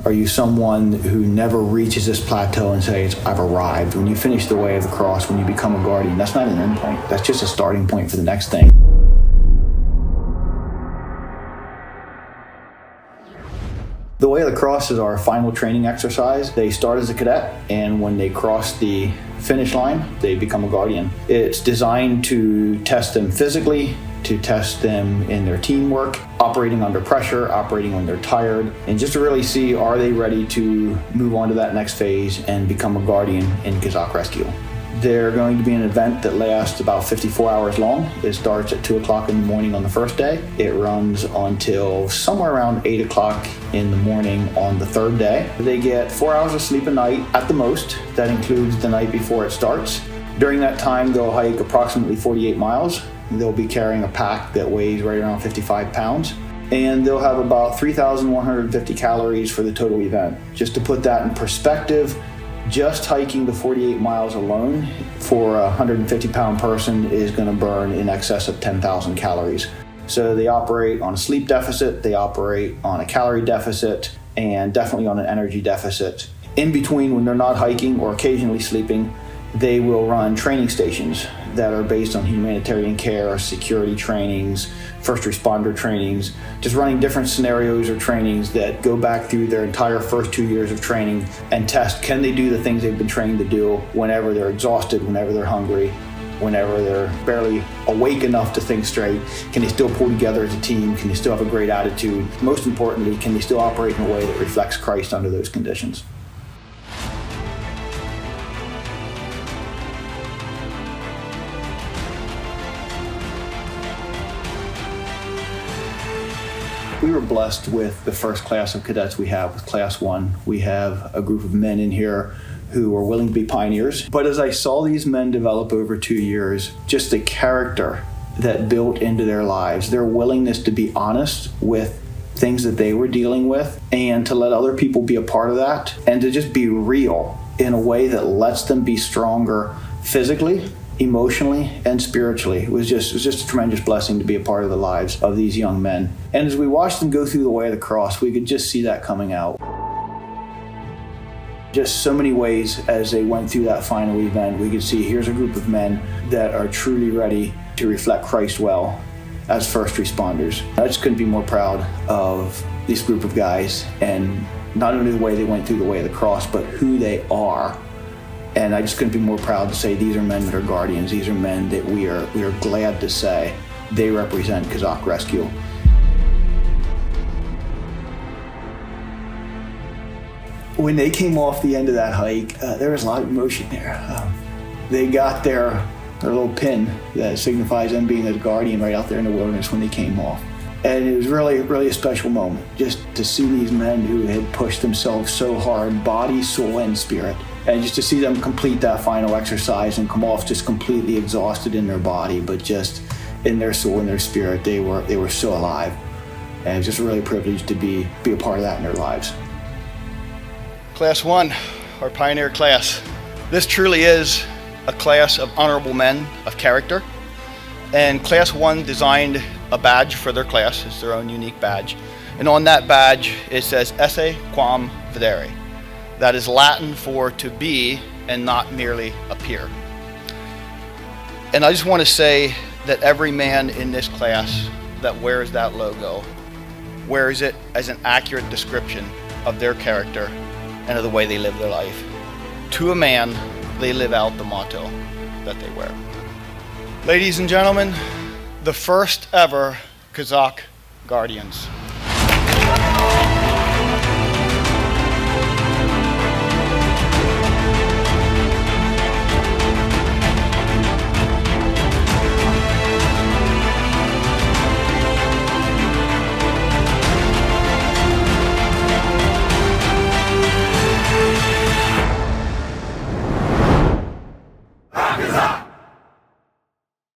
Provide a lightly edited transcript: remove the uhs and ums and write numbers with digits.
Are you someone who never reaches this plateau and says, I've arrived? When you finish the way of the cross, when you become a guardian, that's not an end point. That's just a starting point for the next thing. The way of the cross is our final training exercise. They start as a cadet, and when they cross the finish line, they become a guardian. It's designed to test them physically, to test them in their teamwork, operating under pressure, operating when they're tired, and just to really see, are they ready to move on to that next phase and become a guardian in Chazak Rescue. They're going to be an event that lasts about 54 hours long. It starts at 2 o'clock in the morning on the first day. It runs until somewhere around 8 o'clock in the morning on the third day. They get 4 hours of sleep a night at the most. That includes the night before it starts. During that time, they'll hike approximately 48 miles. They'll be carrying a pack that weighs right around 55 pounds. And they'll have about 3,150 calories for the total event. Just to put that in perspective, just hiking the 48 miles alone for a 150-pound person is going to burn in excess of 10,000 calories. So they operate on a sleep deficit, they operate on a calorie deficit, and definitely on an energy deficit. In between, when they're not hiking or occasionally sleeping, they will run training stations that are based on humanitarian care, security trainings, first responder trainings, just running different scenarios or trainings that go back through their entire first 2 years of training and test, can they do the things they've been trained to do whenever they're exhausted, whenever they're hungry, whenever they're barely awake enough to think straight? Can they still pull together as a team? Can they still have a great attitude? Most importantly, can they still operate in a way that reflects Christ under those conditions? We were blessed with the first class of cadets we have with Class 1. We have a group of men in here who are willing to be pioneers. But as I saw these men develop over 2 years, just the character that built into their lives, their willingness to be honest with things that they were dealing with and to let other people be a part of that and to just be real in a way that lets them be stronger physically, emotionally, and spiritually. It was just a tremendous blessing to be a part of the lives of these young men. And as we watched them go through the way of the cross, we could just see that coming out. Just so many ways as they went through that final event, we could see here's a group of men that are truly ready to reflect Christ well as first responders. I just couldn't be more proud of this group of guys, and not only the way they went through the way of the cross, but who they are. And I just couldn't be more proud to say these are men that are guardians. These are men that we are glad to say they represent Chazak Rescue. When they came off the end of that hike, there was a lot of emotion there. They got their little pin that signifies them being a guardian right out there in the wilderness when they came off. And it was really, really a special moment just to see these men who had pushed themselves so hard, body, soul, and spirit. And just to see them complete that final exercise and come off just completely exhausted in their body, but just in their soul and their spirit, they were so alive. And it was just really a privilege to be a part of that in their lives. Class 1, our pioneer class. This truly is a class of honorable men of character. And Class 1 designed a badge for their class. It's their own unique badge. And on that badge, it says Esse Quam Videre. That is Latin for to be and not merely appear. And I just want to say that every man in this class that wears that logo wears it as an accurate description of their character and of the way they live their life. To a man, they live out the motto that they wear. Ladies and gentlemen, the first ever Chazak Guardians.